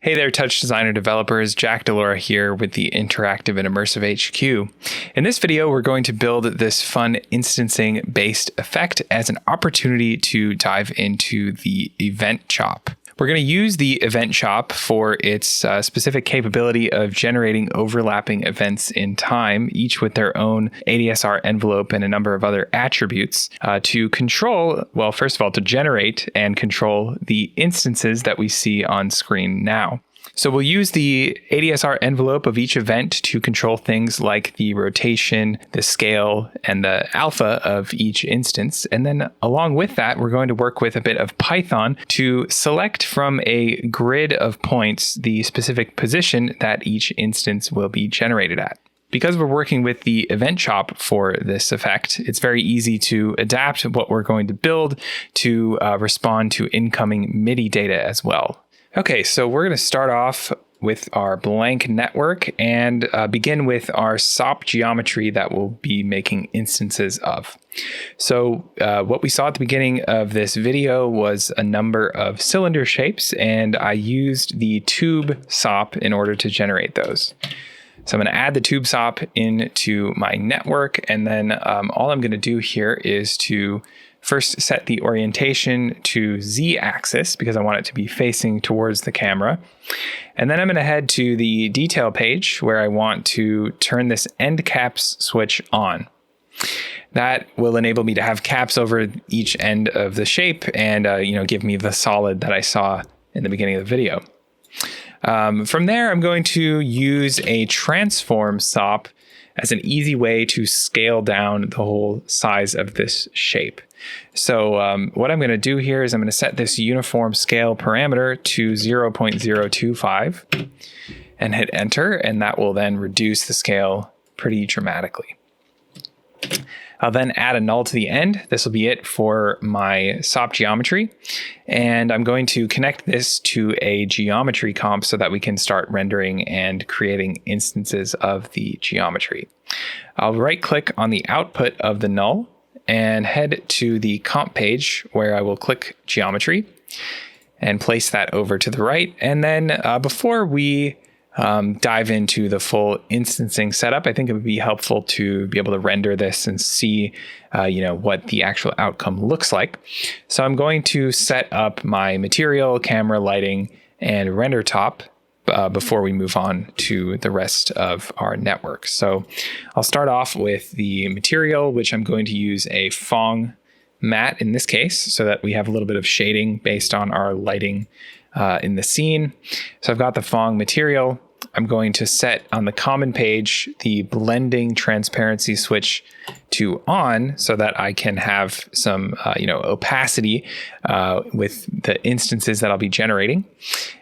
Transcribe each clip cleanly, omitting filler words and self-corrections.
Hey there, TouchDesigner developers. Jack DiLaura here with the Interactive and Immersive HQ. In this video, we're going to build this fun instancing-based effect as an opportunity to dive into the event chop. We're going to use the event chop for its specific capability of generating overlapping events in time, each with their own ADSR envelope and a number of other attributes to control, well, first of all, to generate and control the instances that we see on screen now. So we'll use the ADSR envelope of each event to control things like the rotation, the scale, and the alpha of each instance. And then along with that, we're going to work with a bit of Python to select from a grid of points the specific position that each instance will be generated at. Because we're working with the event chop for this effect, it's very easy to adapt what we're going to build to respond to incoming MIDI data as well. Okay, so we're going to start off with our blank network and begin with our SOP geometry that we'll be making instances of. So what we saw at the beginning of this video was a number of cylinder shapes, and I used the tube SOP in order to generate those. So I'm going to add the tube SOP into my network, and then all I'm going to do here is to first set the orientation to Z-axis because I want it to be facing towards the camera. And then I'm going to head to the detail page where I want to turn this end caps switch on. That will enable me to have caps over each end of the shape and give me the solid that I saw in the beginning of the video. From there, I'm going to use a transform SOP as an easy way to scale down the whole size of this shape. So what I'm going to do here is I'm going to set this uniform scale parameter to 0.025 and hit enter, and that will then reduce the scale pretty dramatically. I'll then add a null to the end. This will be it for my SOP geometry. And I'm going to connect this to a geometry comp so that we can start rendering and creating instances of the geometry. I'll right click on the output of the null and head to the comp page where I will click geometry and place that over to the right. And then before we dive into the full instancing setup, I think it would be helpful to be able to render this and see, what the actual outcome looks like. So I'm going to set up my material, camera, lighting, and render top before we move on to the rest of our network. So I'll start off with the material, which I'm going to use a Phong matte in this case, so that we have a little bit of shading based on our lighting in the scene. So I've got the Phong material. I'm going to set on the common page the blending transparency switch to on so that I can have some opacity with the instances that I'll be generating.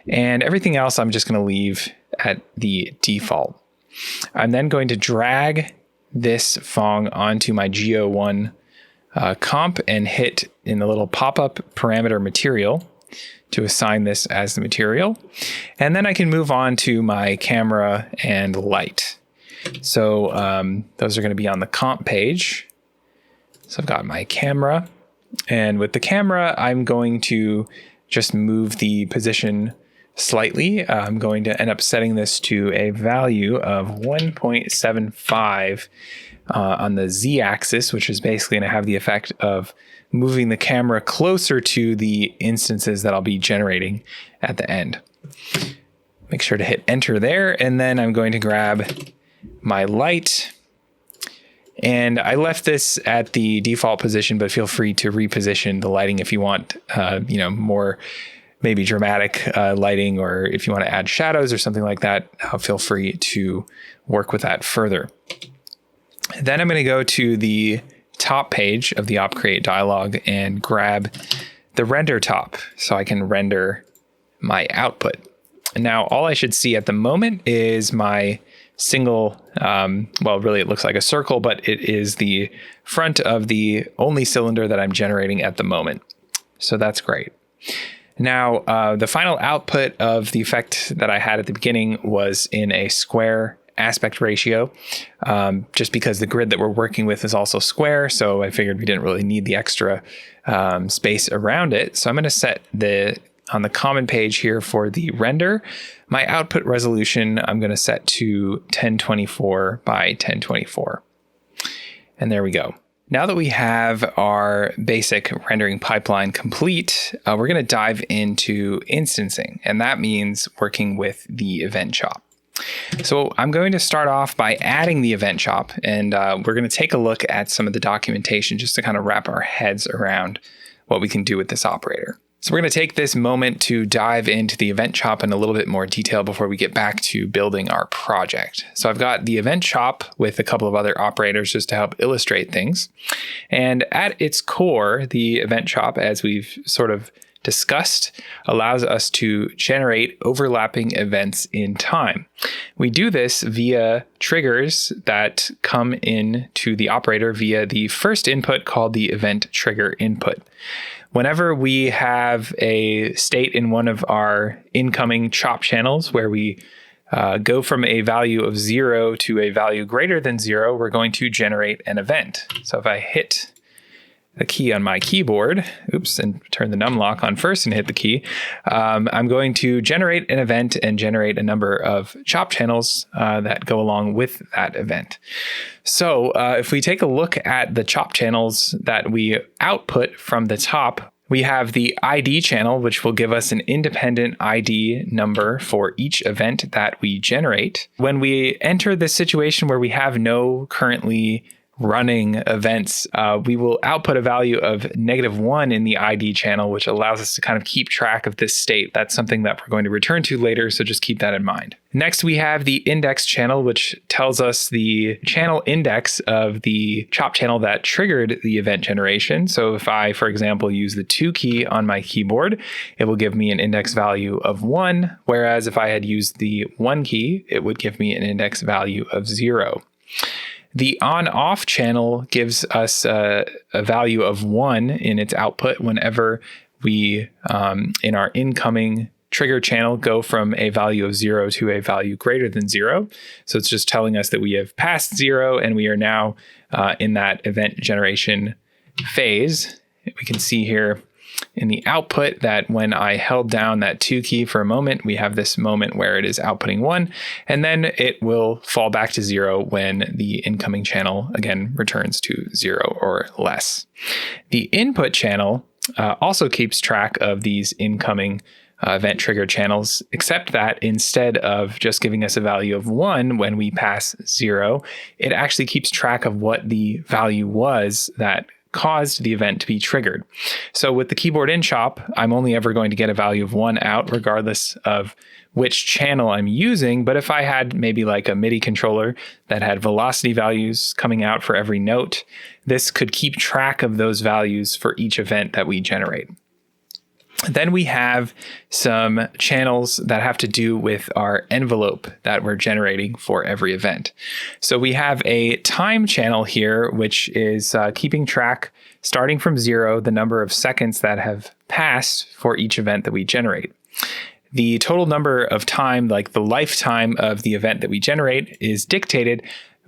And everything else I'm just going to leave at the default. I'm then going to drag this Phong onto my Geo1 comp and hit in the little pop-up parameter material to assign this as the material. And then I can move on to my camera and light. So those are going to be on the comp page. So I've got my camera, and with the camera, I'm going to just move the position slightly. I'm going to end up setting this to a value of 1.75 on the Z-axis, which is basically going to have the effect of moving the camera closer to the instances that I'll be generating at the end. Make sure to hit enter there, and then I'm going to grab my light. And I left this at the default position, but feel free to reposition the lighting if you want, more maybe dramatic lighting, or if you want to add shadows or something like that, feel free to work with that further. Then I'm going to go to the top page of the op create dialog and grab the render top so I can render my output. And now all I should see at the moment is my single, really it looks like a circle, but it is the front of the only cylinder that I'm generating at the moment. So that's great. Now, the final output of the effect that I had at the beginning was in a square aspect ratio, just because the grid that we're working with is also square. So I figured we didn't really need the extra space around it. So I'm going to set the on the common page here for the render, my output resolution I'm going to set to 1024 by 1024. And there we go. Now that we have our basic rendering pipeline complete, we're going to dive into instancing, and that means working with the event shop. So I'm going to start off by adding the event shop, and we're going to take a look at some of the documentation just to kind of wrap our heads around what we can do with this operator. So we're going to take this moment to dive into the event shop in a little bit more detail before we get back to building our project. So I've got the event shop with a couple of other operators just to help illustrate things. And at its core, the event shop, as we've sort of discussed, allows us to generate overlapping events in time. We do this via triggers that come in to the operator via the first input called the event trigger input. Whenever we have a state in one of our incoming chop channels where we go from a value of 0 to a value greater than 0, we're going to generate an event. So if I hit the key on my keyboard, and turn the num lock on first and hit the key, I'm going to generate an event and generate a number of chop channels that go along with that event. So if we take a look at the chop channels that we output from the top, we have the ID channel, which will give us an independent ID number for each event that we generate. When we enter this situation where we have no currently running events, we will output a value of -1 in the ID channel, which allows us to kind of keep track of this state. That's something that we're going to return to later, so just keep that in mind. Next, we have the index channel, which tells us the channel index of the chop channel that triggered the event generation. So if I, for example, use the 2 key on my keyboard, it will give me an index value of 1, whereas if I had used the 1 key, it would give me an index value of 0. The on-off channel gives us a value of 1 in its output whenever we, in our incoming trigger channel, go from a value of 0 to a value greater than 0. So it's just telling us that we have passed 0 and we are now in that event generation phase. We can see here in the output that when I held down that 2 key for a moment, we have this moment where it is outputting 1, and then it will fall back to 0 when the incoming channel again returns to 0 or less. The input channel also keeps track of these incoming event trigger channels, except that instead of just giving us a value of 1 when we pass 0, it actually keeps track of what the value was that caused the event to be triggered. So with the keyboard in shop, I'm only ever going to get a value of 1 out regardless of which channel I'm using. But if I had maybe like a MIDI controller that had velocity values coming out for every note, this could keep track of those values for each event that we generate. Then we have some channels that have to do with our envelope that we're generating for every event. So we have a time channel here, which is keeping track, starting from 0, the number of seconds that have passed for each event that we generate. The total number of time, like the lifetime of the event that we generate, is dictated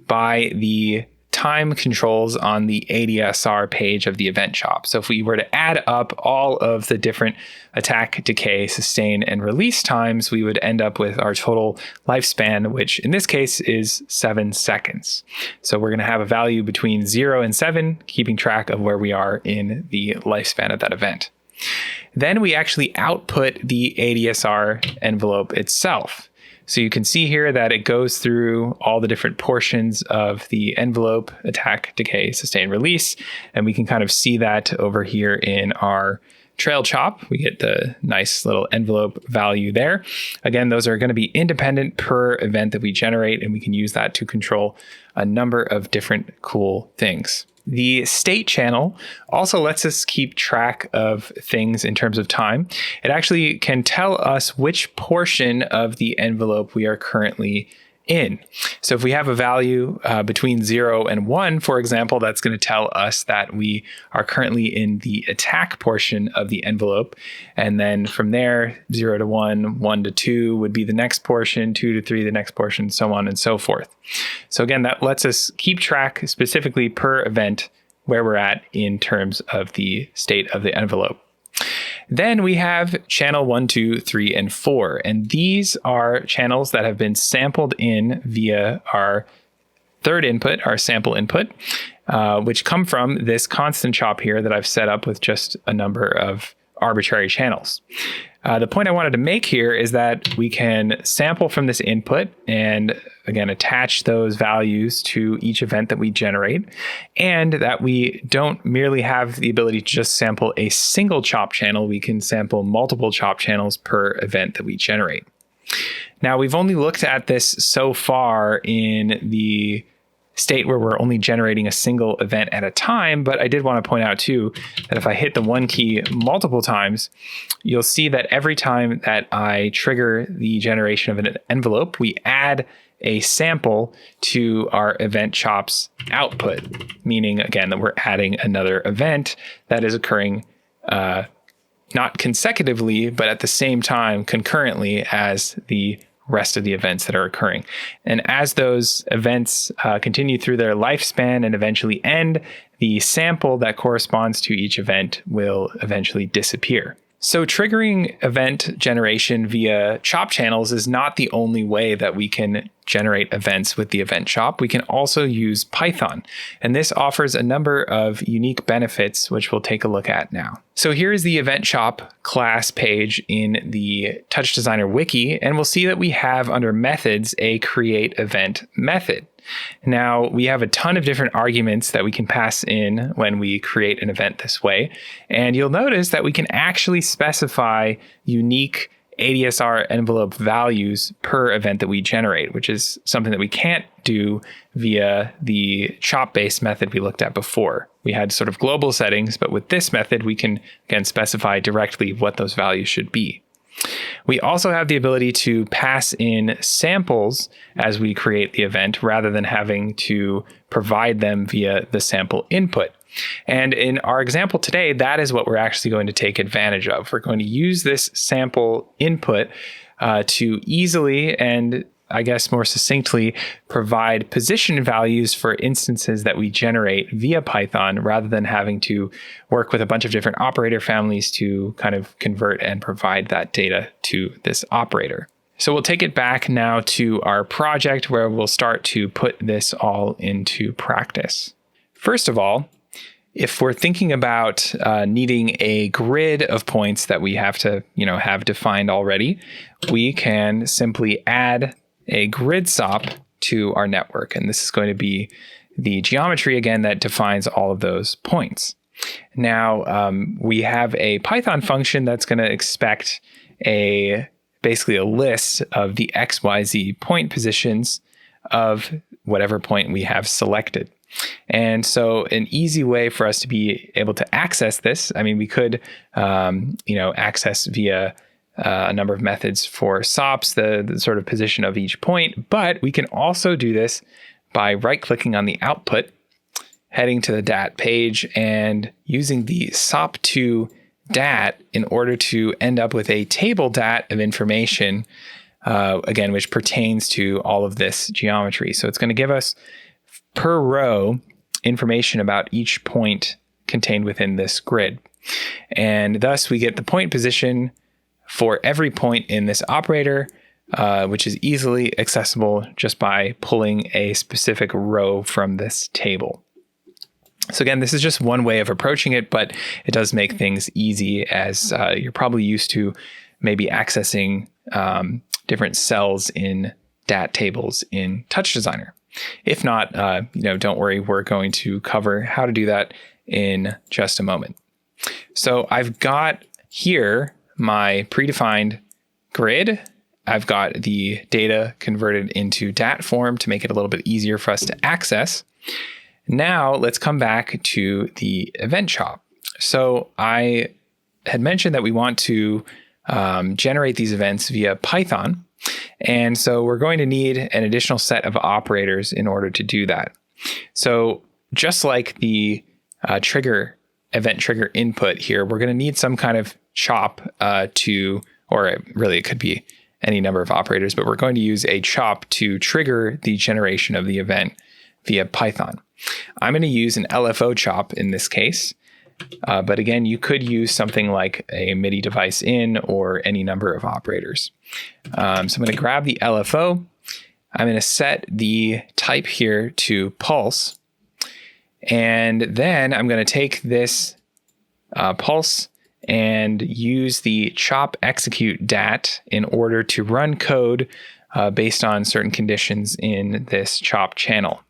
by the time controls on the ADSR page of the event shop. So if we were to add up all of the different attack, decay, sustain, and release times, we would end up with our total lifespan, which in this case is 7 seconds. So we're going to have a value between 0 and 7, keeping track of where we are in the lifespan of that event. Then we actually output the ADSR envelope itself. So you can see here that it goes through all the different portions of the envelope: attack, decay, sustain, release. And we can kind of see that over here in our trail chop. We get the nice little envelope value there. Again, those are going to be independent per event that we generate, and we can use that to control a number of different cool things. The state channel also lets us keep track of things in terms of time. It actually can tell us which portion of the envelope we are currently in. So if we have a value between 0 and 1, for example, that's going to tell us that we are currently in the attack portion of the envelope. And then from there, 0 to 1, 1 to 2 would be the next portion, 2 to 3 the next portion, so on and so forth. So again, that lets us keep track specifically per event where we're at in terms of the state of the envelope. Then we have channel 1, 2, 3, and 4. And these are channels that have been sampled in via our third input, our sample input, which come from this constant chop here that I've set up with just a number of arbitrary channels. The point I wanted to make here is that we can sample from this input and again, attach those values to each event that we generate, and that we don't merely have the ability to just sample a single chop channel, we can sample multiple chop channels per event that we generate. Now, we've only looked at this so far in the state where we're only generating a single event at a time, but I did want to point out too that if I hit the 1 key multiple times, you'll see that every time that I trigger the generation of an envelope, we add a sample to our event chops output, meaning again that we're adding another event that is occurring not consecutively, but at the same time concurrently as the rest of the events that are occurring. And as those events continue through their lifespan and eventually end, the sample that corresponds to each event will eventually disappear. So triggering event generation via chop channels is not the only way that we can generate events with the event chop. We can also use Python, and this offers a number of unique benefits, which we'll take a look at now. So here is the event chop class page in the TouchDesigner wiki, and we'll see that we have under methods a create event method. Now, we have a ton of different arguments that we can pass in when we create an event this way, and you'll notice that we can actually specify unique ADSR envelope values per event that we generate, which is something that we can't do via the chop-based method we looked at before. We had sort of global settings, but with this method, we can again specify directly what those values should be. We also have the ability to pass in samples as we create the event rather than having to provide them via the sample input. And in our example today, that is what we're actually going to take advantage of. We're going to use this sample input to easily and I guess more succinctly provide position values for instances that we generate via Python rather than having to work with a bunch of different operator families to kind of convert and provide that data to this operator. So we'll take it back now to our project where we'll start to put this all into practice. First of all, if we're thinking about needing a grid of points that we have to, have defined already, we can simply add a grid SOP to our network. And this is going to be the geometry again that defines all of those points. Now, we have a Python function that's going to expect basically a list of the XYZ point positions of whatever point we have selected. And so an easy way for us to be able to access this, we could, access via a number of methods for SOPs, the sort of position of each point, but we can also do this by right-clicking on the output, heading to the DAT page, and using the SOP2 DAT in order to end up with a table DAT of information, again, which pertains to all of this geometry. So it's going to give us per row information about each point contained within this grid. And thus we get the point position for every point in this operator, which is easily accessible just by pulling a specific row from this table. So again, this is just one way of approaching it, but it does make things easy as you're probably used to maybe accessing different cells in DAT tables in TouchDesigner. If not, don't worry, we're going to cover how to do that in just a moment. So I've got here my predefined grid. I've got the data converted into DAT form to make it a little bit easier for us to access. Now let's come back to the event chop. So I had mentioned that we want to generate these events via Python. And so we're going to need an additional set of operators in order to do that. So just like the event trigger input here, we're going to need some kind of chop or really it could be any number of operators, but we're going to use a chop to trigger the generation of the event via Python. I'm going to use an LFO chop in this case. But again, you could use something like a MIDI device in or any number of operators. So I'm going to grab the LFO. I'm going to set the type here to pulse. And then I'm going to take this pulse and use the chop execute dat in order to run code based on certain conditions in this chop channel.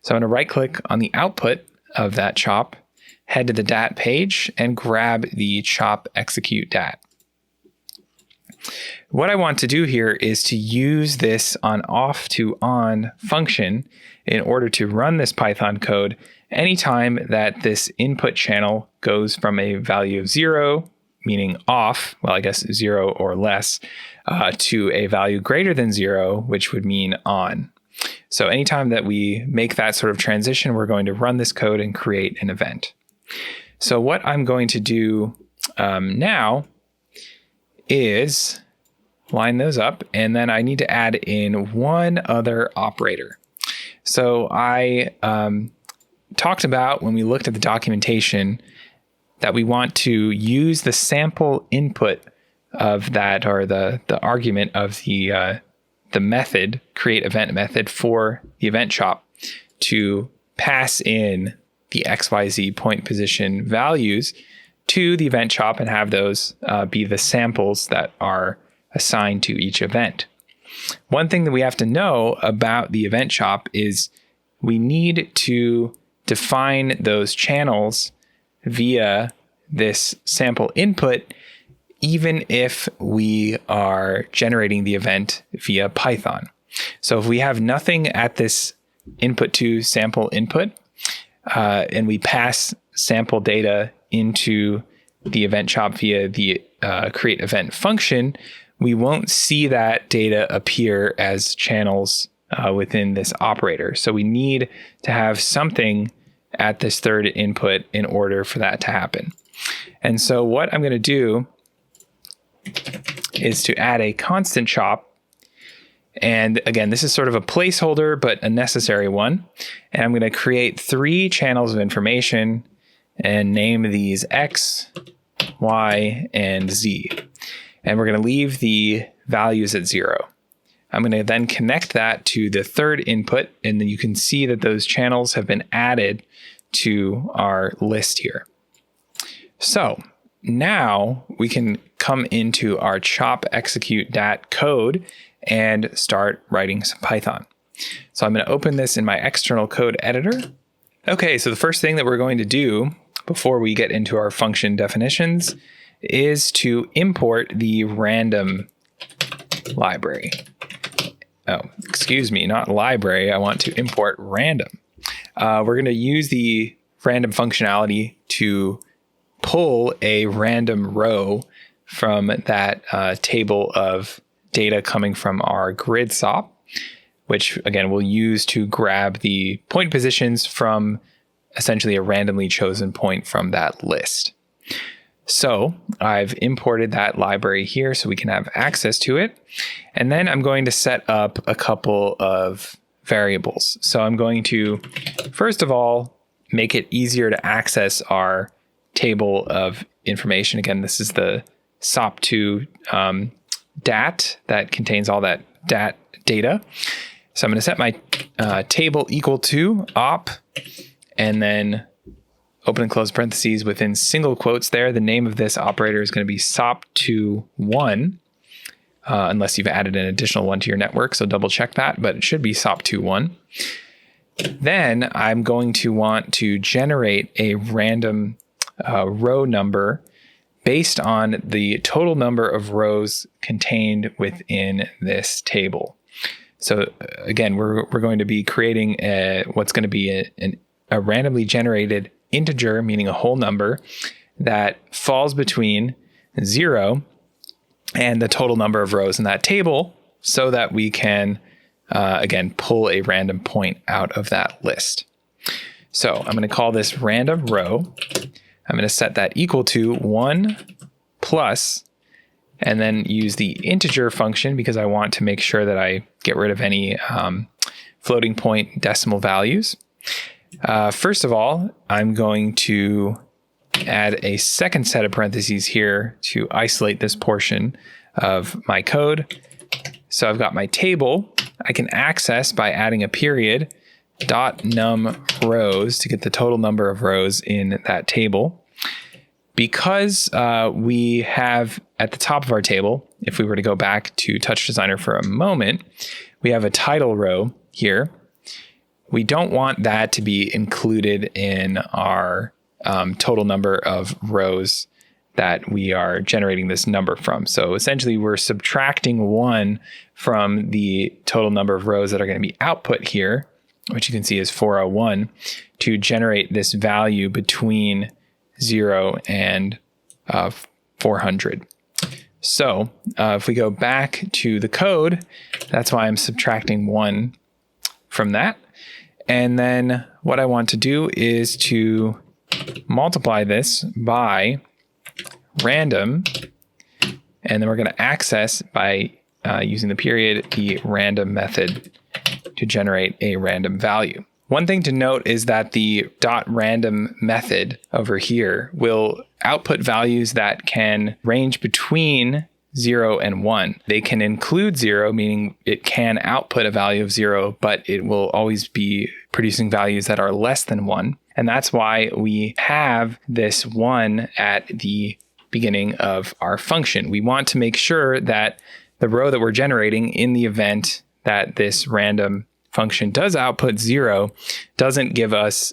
So I'm going to right click on the output of that chop, head to the dat page, and grab the chop execute dat. What I want to do here is to use this on off to on function in order to run this Python code anytime that this input channel goes from a value of 0, meaning off, well, I guess 0 or less, to a value greater than 0, which would mean on. So anytime that we make that sort of transition, we're going to run this code and create an event. So what I'm going to do now is line those up, and then I need to add in one other operator. So I talked about when we looked at the documentation that we want to use the sample input of that, or the argument of the method, create event method for the event chop, to pass in the XYZ point position values to the event chop and have those be the samples that are assigned to each event. One thing that we have to know about the event chop is we need to define those channels via this sample input, even if we are generating the event via Python. So if we have nothing at this input to sample input, and we pass sample data into the event chop via the create event function, we won't see that data appear as channels within this operator. So we need to have something at this third input in order for that to happen. And so what I'm going to do is to add a constant chop. And again, this is sort of a placeholder, but a necessary one. And I'm going to create 3 channels of information and name these X, Y, and Z. And we're going to leave the values at 0. I'm going to then connect that to the third input, and then you can see that those channels have been added to our list here. So now we can come into our chop execute dat code and start writing some Python. So I'm going to open this in my external code editor. Okay, so the first thing that we're going to do before we get into our function definitions is to import the random library. Oh, excuse me, not library. I want to import random. We're going to use the random functionality to pull a random row from that table of data coming from our grid SOP, which again we'll use to grab the point positions from essentially a randomly chosen point from that list. So I've imported that library here so we can have access to it. And then I'm going to set up a couple of variables. So I'm going to, first of all, make it easier to access our table of information. Again, this is the SOP2 dat that contains all that dat data. So I'm going to set my table equal to op, and then open and close parentheses within single quotes there. The name of this operator is going to be SOP21, unless you've added an additional one to your network. So double check that, but it should be SOP21. Then I'm going to want to generate a random row number based on the total number of rows contained within this table. So again, we're going to be creating what's going to be a randomly generated integer, meaning a whole number, that falls between 0 and the total number of rows in that table, so that we can, again, pull a random point out of that list. So I'm going to call this random row. I'm going to set that equal to 1 plus, and then use the integer function because I want to make sure that I get rid of any floating point decimal values. First of all, I'm going to add a second set of parentheses here to isolate this portion of my code. So I've got my table I can access by adding a period .num rows to get the total number of rows in that table. Because we have at the top of our table, if we were to go back to TouchDesigner for a moment, we have a title row here. We don't want that to be included in our total number of rows that we are generating this number from. So essentially we're subtracting 1 from the total number of rows that are going to be output here, which you can see is 401, to generate this value between 0 and 400. So if we go back to the code, that's why I'm subtracting 1 from that. And then what I want to do is to multiply this by random, and then we're going to access by using the period, the random method to generate a random value. One thing to note is that the .random method over here will output values that can range between 0 and 1. They can include 0, meaning it can output a value of 0, but it will always be producing values that are less than 1. And that's why we have this 1 at the beginning of our function. We want to make sure that the row that we're generating in the event that this random function does output 0 doesn't give us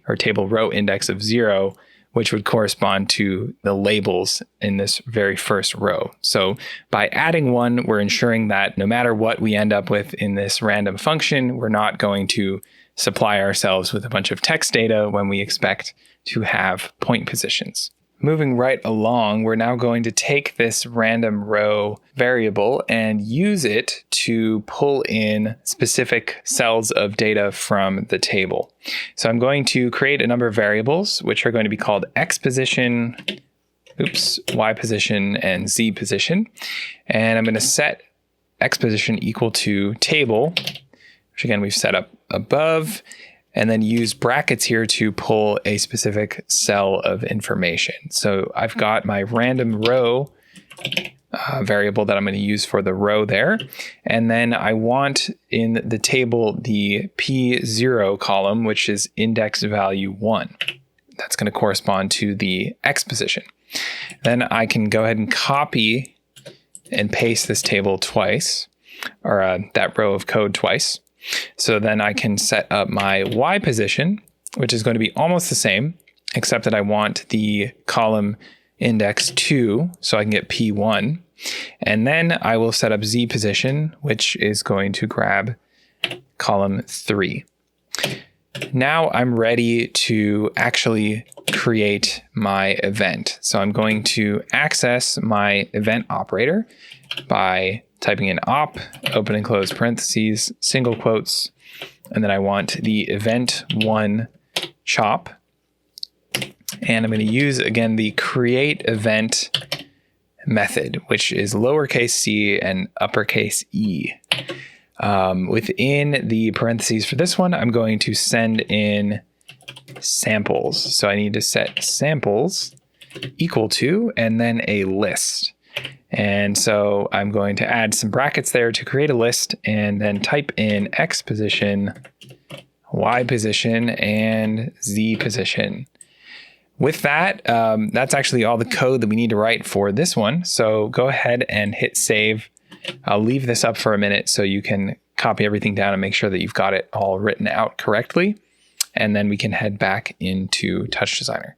our table row index of 0, which would correspond to the labels in this very first row. So by adding 1, we're ensuring that no matter what we end up with in this random function, we're not going to supply ourselves with a bunch of text data when we expect to have point positions. Moving right along, we're now going to take this random row variable and use it to pull in specific cells of data from the table. So I'm going to create a number of variables, which are going to be called X position, Y position, and Z position. And I'm going to set X position equal to table, which again, we've set up above, and then use brackets here to pull a specific cell of information. So I've got my random row variable that I'm going to use for the row there. And then I want in the table the P0 column, which is index value 1. That's going to correspond to the X position. Then I can go ahead and copy and paste this table twice, or that row of code twice. So then I can set up my Y position, which is going to be almost the same, except that I want the column index 2, so I can get P1. And then I will set up Z position, which is going to grab column 3. Now I'm ready to actually create my event. So I'm going to access my event operator by typing in op, open and close parentheses, single quotes, and then I want the event1 chop. And I'm going to use, again, the create event method, which is lowercase c and uppercase e. Within the parentheses for this one, I'm going to send in samples. So I need to set samples equal to, and then a list. And so I'm going to add some brackets there to create a list and then type in X position, Y position, and Z position. With that, that's actually all the code that we need to write for this one. So go ahead and hit save. I'll leave this up for a minute so you can copy everything down and make sure that you've got it all written out correctly. And then we can head back into TouchDesigner.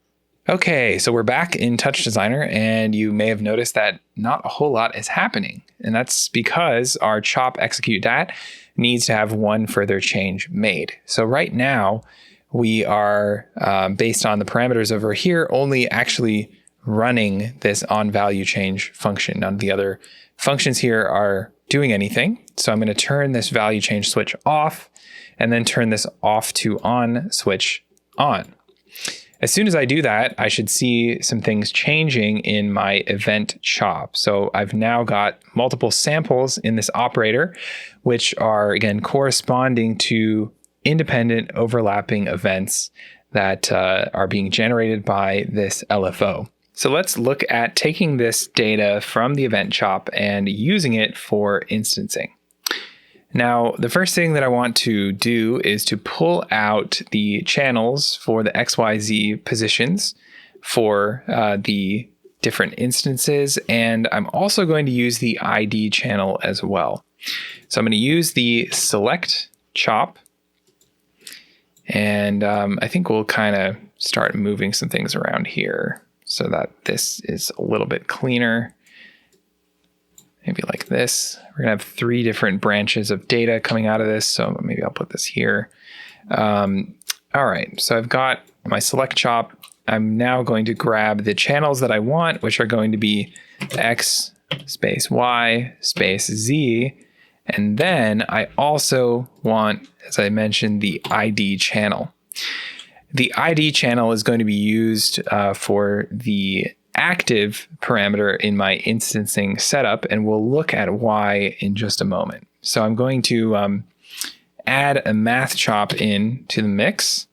Okay, so we're back in TouchDesigner, and you may have noticed that not a whole lot is happening. And that's because our chop execute dat needs to have one further change made. So right now, we are, based on the parameters over here, only actually running this onValueChange function. None of the other functions here are doing anything. So I'm going to turn this value change switch off, and then turn this off to on switch on. As soon as I do that, I should see some things changing in my event chop. So I've now got multiple samples in this operator, which are, again, corresponding to independent overlapping events that are being generated by this LFO. So let's look at taking this data from the event chop and using it for instancing. Now, the first thing that I want to do is to pull out the channels for the XYZ positions for the different instances, and I'm also going to use the ID channel as well. So I'm going to use the select chop, and I think we'll kind of start moving some things around here so that this is a little bit cleaner. Maybe like this. We're gonna have 3 different branches of data coming out of this, so maybe I'll put this here. All right, so I've got my select chop. I'm now going to grab the channels that I want, which are going to be X space Y space Z. And then I also want, as I mentioned, the ID channel. The ID channel is going to be used for the active parameter in my instancing setup, and we'll look at why in just a moment. So I'm going to add a math chop in to the mix,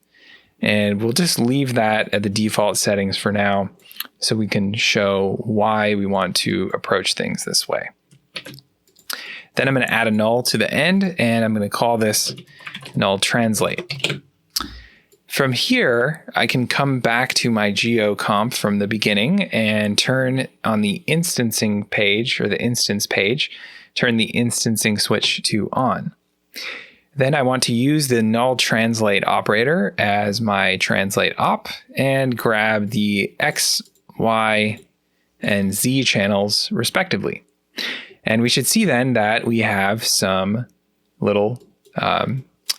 and we'll just leave that at the default settings for now so we can show why we want to approach things this way. Then I'm going to add a null to the end, and I'm going to call this Null Translate. From here, I can come back to my geocomp from the beginning and turn on the instancing page, or the instance page, turn the instancing switch to on. Then I want to use the null translate operator as my translate op and grab the X, Y, and Z channels respectively. And we should see then that we have some little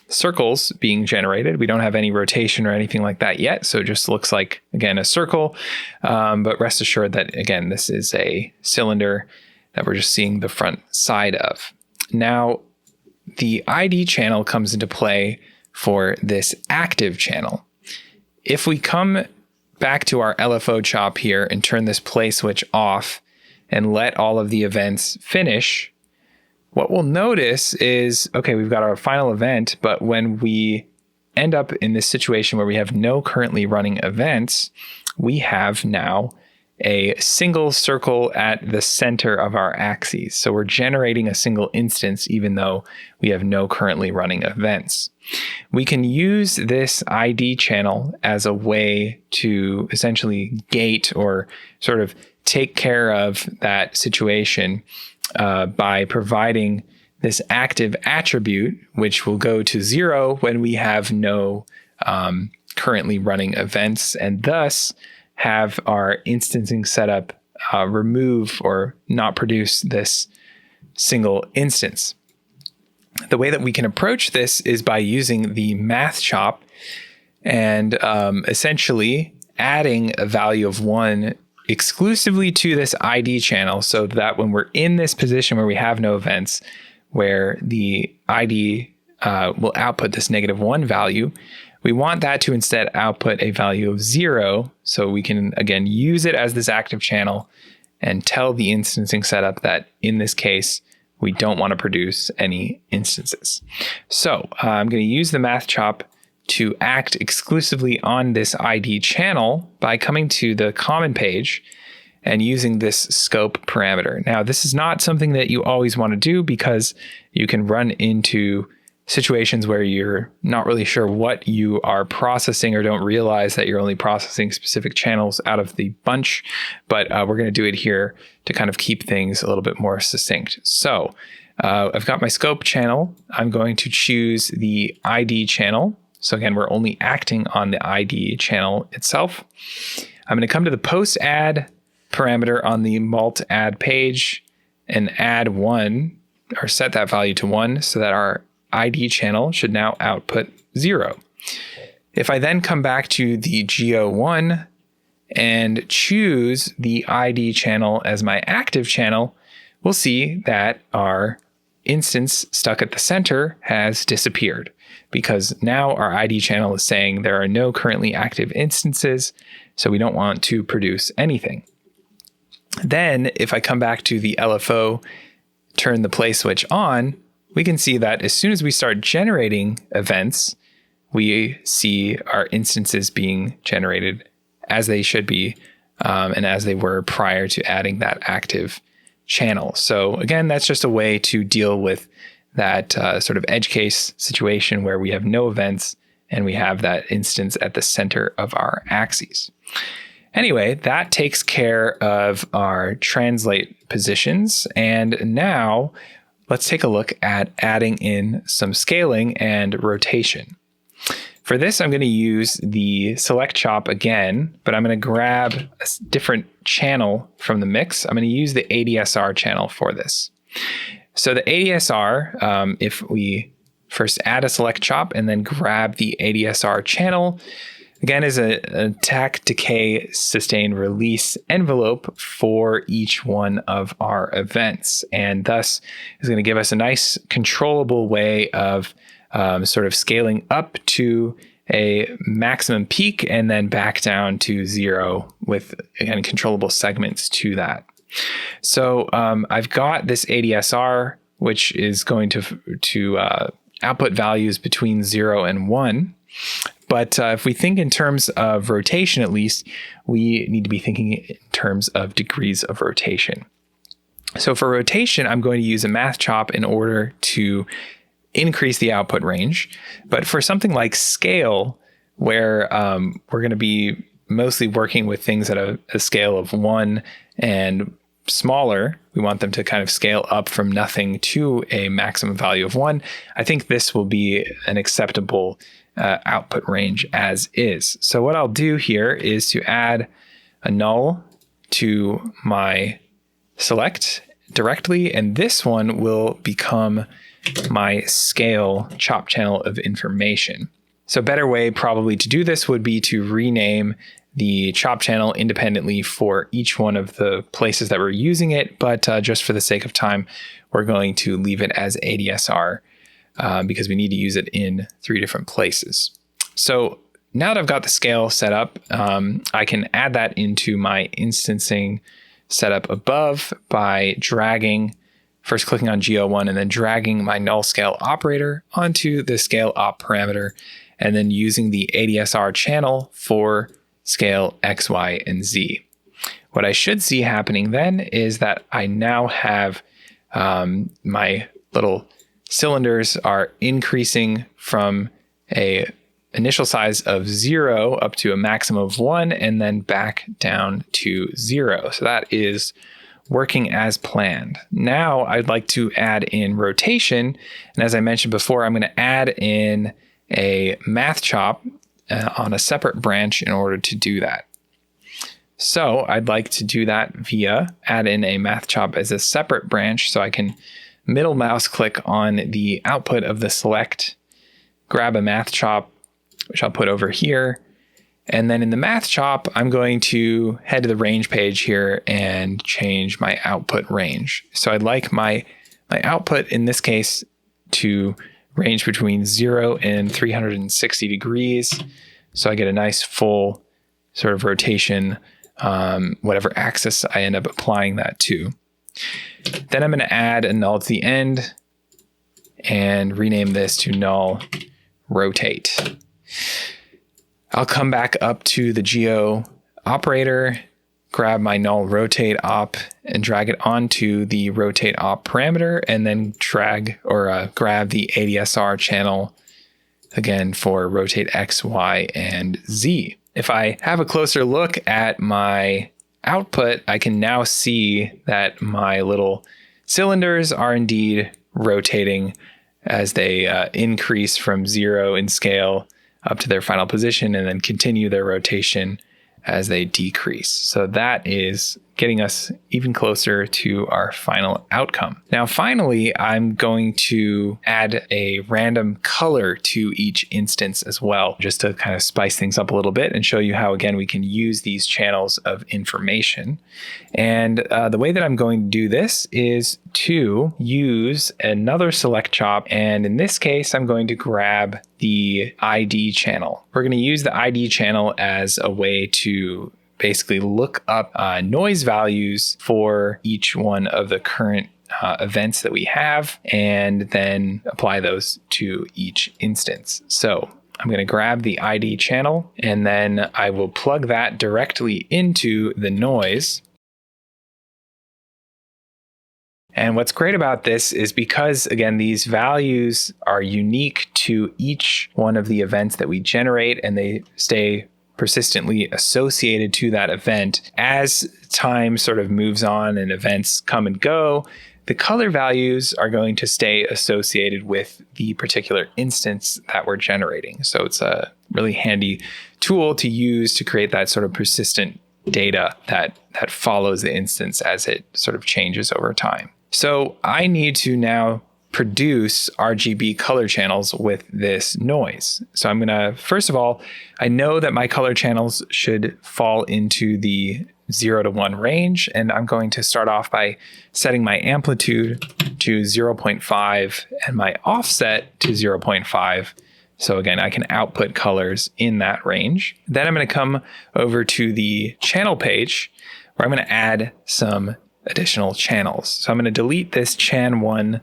circles being generated. We don't have any rotation or anything like that yet, so it just looks like, again, a circle. But rest assured that, again, this is a cylinder that we're just seeing the front side of. Now, the ID channel comes into play for this active channel. If we come back to our LFO chop here and turn this play switch off and let all of the events finish, what we'll notice is, okay, we've got our final event, but when we end up in this situation where we have no currently running events, we have now a single circle at the center of our axes. So we're generating a single instance even though we have no currently running events. We can use this ID channel as a way to essentially gate or sort of take care of that situation by providing this active attribute, which will go to 0 when we have no currently running events, and thus have our instancing setup remove or not produce this single instance. The way that we can approach this is by using the math chop and essentially adding a value of 1 exclusively to this ID channel, so that when we're in this position where we have no events, where the ID will output this -1 value, we want that to instead output a value of 0, so we can, again, use it as this active channel and tell the instancing setup that in this case, we don't want to produce any instances. So I'm going to use the math chop to act exclusively on this ID channel by coming to the common page and using this scope parameter. Now, this is not something that you always want to do because you can run into situations where you're not really sure what you are processing or don't realize that you're only processing specific channels out of the bunch. But we're going to do it here to kind of keep things a little bit more succinct. So I've got my scope channel. I'm going to choose the ID channel. So again, we're only acting on the ID channel itself. I'm going to come to the post add parameter on the mult add page and add 1, or set that value to 1, so that our ID channel should now output 0. If I then come back to the Geo1 and choose the ID channel as my active channel, we'll see that our instance stuck at the center has disappeared, because now our ID channel is saying there are no currently active instances, so we don't want to produce anything. Then if I come back to the LFO, turn the play switch on, we can see that as soon as we start generating events, we see our instances being generated as they should be and as they were prior to adding that active channel. So again, that's just a way to deal with that sort of edge case situation where we have no events and we have that instance at the center of our axes. Anyway, that takes care of our translate positions. And now let's take a look at adding in some scaling and rotation. For this, I'm going to use the select chop again, but I'm going to grab a different channel from the mix. I'm going to use the ADSR channel for this. So the ADSR, if we first add a select chop and then grab the ADSR channel, again, is an attack, decay, sustain, release envelope for each one of our events. And thus is going to give us a nice controllable way of sort of scaling up to a maximum peak and then back down to 0 with, again, controllable segments to that. So I've got this ADSR, which is going to output values between 0 and 1. But if we think in terms of rotation, at least, we need to be thinking in terms of degrees of rotation. So for rotation, I'm going to use a math chop in order to increase the output range. But for something like scale, where we're going to be mostly working with things at a scale of 1 and smaller, we want them to kind of scale up from nothing to a maximum value of 1. I think this will be an acceptable output range as is. So what I'll do here is to add a null to my select directly, and this one will become my scale chop channel of information. So a better way probably to do this would be to rename the chop channel independently for each one of the places that we're using it, but just for the sake of time, we're going to leave it as ADSR because we need to use it in 3 different places. So now that I've got the scale set up, I can add that into my instancing setup above by first clicking on G01 and then dragging my null scale operator onto the scale op parameter, and then using the ADSR channel for scale X, Y, and Z. What I should see happening then is that I now have my little cylinders are increasing from a initial size of 0 up to a maximum of 1 and then back down to 0. So that is working as planned. Now I'd like to add in rotation. And as I mentioned before, I'm going to add in a math chop on a separate branch in order to do that. So I'd like to do that via add in a math chop as a separate branch. So I can middle mouse click on the output of the select, grab a math chop, which I'll put over here. And then in the math chop, I'm going to head to the range page here and change my output range. So I'd like my output in this case to range between 0 and 360 degrees. So I get a nice full sort of rotation, whatever axis I end up applying that to. Then I'm going to add a null to the end and rename this to null rotate. I'll come back up to the geo operator, grab my null rotate op and drag it onto the rotate op parameter, and then grab the ADSR channel again for rotate X, Y, and Z. If I have a closer look at my output, I can now see that my little cylinders are indeed rotating as they increase from 0 in scale up to their final position and then continue their rotation as they decrease. So that is getting us even closer to our final outcome. Now, finally, I'm going to add a random color to each instance as well, just to kind of spice things up a little bit and show you how, again, we can use these channels of information. And the way that I'm going to do this is to use another select chop. And in this case, I'm going to grab the ID channel. We're going to use the ID channel as a way to basically look up noise values for each one of the current events that we have, and then apply those to each instance. So I'm going to grab the ID channel, and then I will plug that directly into the noise. And what's great about this is because, again, these values are unique to each one of the events that we generate, and they stay persistently associated to that event. As time sort of moves on and events come and go, the color values are going to stay associated with the particular instance that we're generating. So it's a really handy tool to use to create that sort of persistent data that follows the instance as it sort of changes over time. So I need to now produce RGB color channels with this noise. So I'm going to, first of all, I know that my color channels should fall into the 0 to 1 range, and I'm going to start off by setting my amplitude to 0.5 and my offset to 0.5. So again, I can output colors in that range. Then I'm going to come over to the channel page where I'm going to add some additional channels. So I'm going to delete this chan1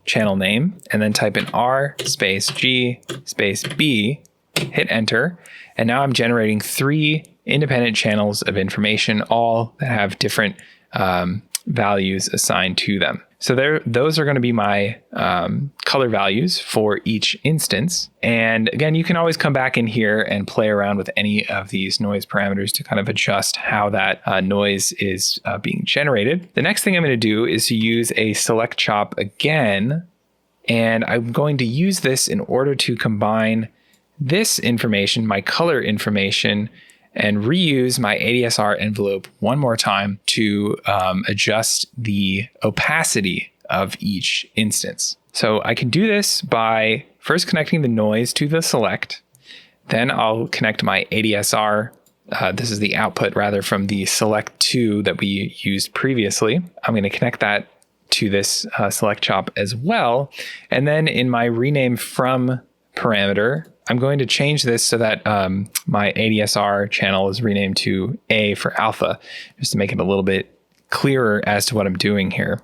channel name and then type in R space G space B, hit enter. And now I'm generating 3 independent channels of information, all that have different values assigned to them. So those are going to be my color values for each instance. And again, you can always come back in here and play around with any of these noise parameters to kind of adjust how that noise is being generated. The next thing I'm going to do is to use a select chop again. And I'm going to use this in order to combine this information, my color information, and reuse my ADSR envelope one more time to adjust the opacity of each instance. So I can do this by first connecting the noise to the select. Then I'll connect my ADSR. This is the output rather from the select 2 that we used previously. I'm going to connect that to this select chop as well. And then in my rename from parameter, I'm going to change this so that my ADSR channel is renamed to A for alpha, just to make it a little bit clearer as to what I'm doing here.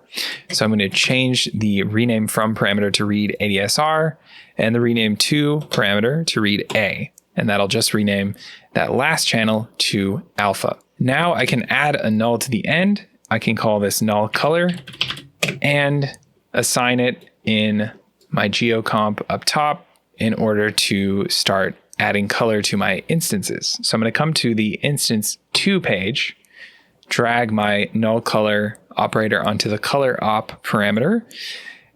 So I'm going to change the rename from parameter to read ADSR and the rename to parameter to read A. And that'll just rename that last channel to alpha. Now I can add a null to the end. I can call this null color and assign it in my geocomp up top in order to start adding color to my instances. So I'm going to come to the instance 2 page, drag my null color operator onto the color op parameter,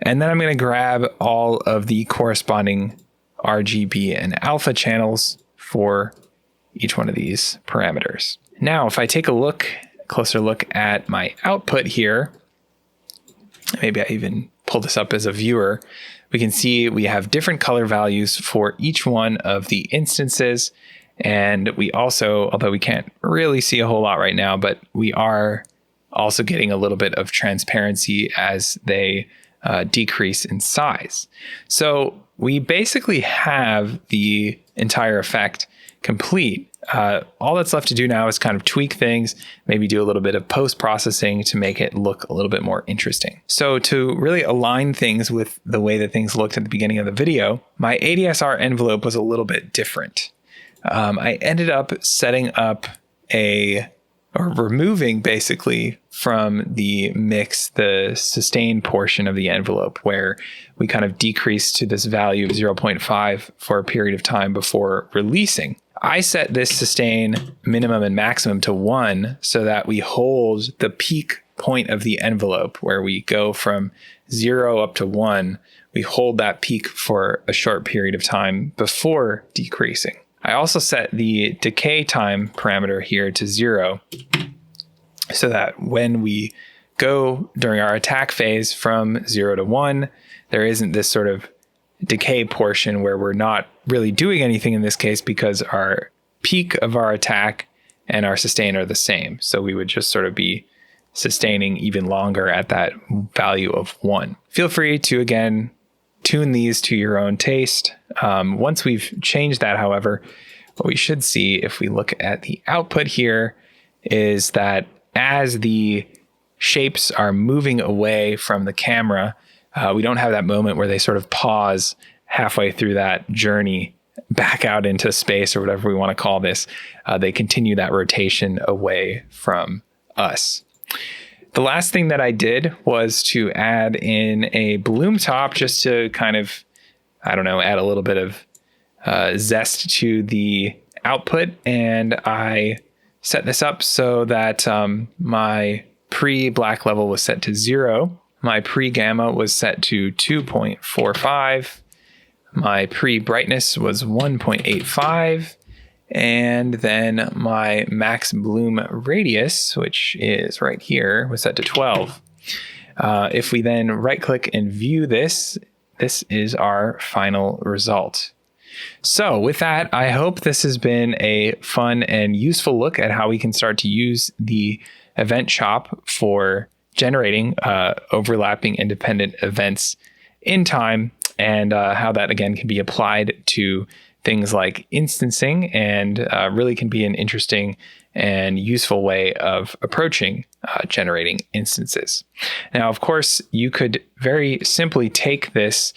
and then I'm going to grab all of the corresponding RGB and alpha channels for each one of these parameters. Now, if I take a closer look at my output here, maybe I even pull this up as a viewer, we can see we have different color values for each one of the instances. And we also, although we can't really see a whole lot right now, but we are also getting a little bit of transparency as they decrease in size. So we basically have the entire effect complete. All that's left to do now is kind of tweak things, maybe do a little bit of post-processing to make it look a little bit more interesting. So to really align things with the way that things looked at the beginning of the video, my ADSR envelope was a little bit different. I ended up setting up removing basically from the mix the sustain portion of the envelope, where we kind of decreased to this value of 0.5 for a period of time before releasing. I set this sustain minimum and maximum to 1 so that we hold the peak point of the envelope where we go from 0 up to 1. We hold that peak for a short period of time before decreasing. I also set the decay time parameter here to 0 so that when we go during our attack phase from 0 to 1, there isn't this sort of decay portion where we're not really doing anything in this case because our peak of our attack and our sustain are the same. So we would just sort of be sustaining even longer at that value of 1. Feel free to, again, tune these to your own taste. Once we've changed that, however, what we should see if we look at the output here is that as the shapes are moving away from the camera, we don't have that moment where they sort of pause halfway through that journey back out into space or whatever we want to call this, they continue that rotation away from us. The last thing that I did was to add in a bloom top just to kind of, I don't know, add a little bit of zest to the output. And I set this up so that my pre-black level was set to 0. My pre-gamma was set to 2.45. My pre-brightness was 1.85. And then my max bloom radius, which is right here, was set to 12. If we then right-click and view this, this is our final result. So with that, I hope this has been a fun and useful look at how we can start to use the event shop for generating overlapping independent events in time, and how that again can be applied to things like instancing, and really can be an interesting and useful way of approaching generating instances. Now, of course, you could very simply take this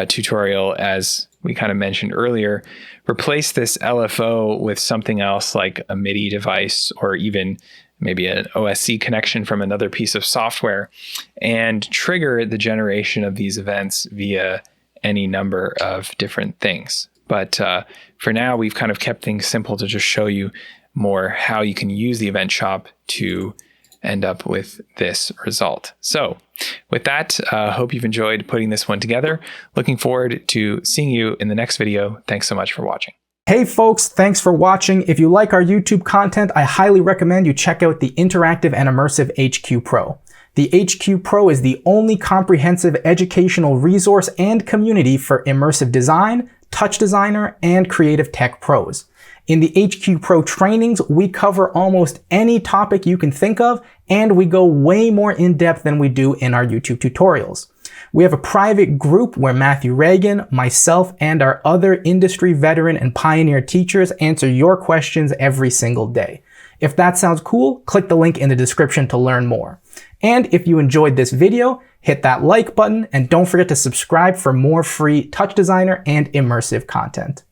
tutorial, as we kind of mentioned earlier, replace this LFO with something else like a MIDI device, or even maybe an OSC connection from another piece of software, and trigger the generation of these events via any number of different things. But for now, we've kind of kept things simple to just show you more how you can use the event shop to end up with this result. So with that, hope you've enjoyed putting this one together. Looking forward to seeing you in the next video. Thanks so much for watching. Hey folks, thanks for watching. If you like our YouTube content, I highly recommend you check out the Interactive and Immersive HQ Pro. The HQ Pro is the only comprehensive educational resource and community for immersive design, TouchDesigner, and creative tech pros. In the HQ Pro trainings, we cover almost any topic you can think of, and we go way more in depth than we do in our YouTube tutorials. We have a private group where Matthew Reagan, myself, and our other industry veteran and pioneer teachers answer your questions every single day. If that sounds cool, click the link in the description to learn more. And if you enjoyed this video, hit that like button, and don't forget to subscribe for more free TouchDesigner and immersive content.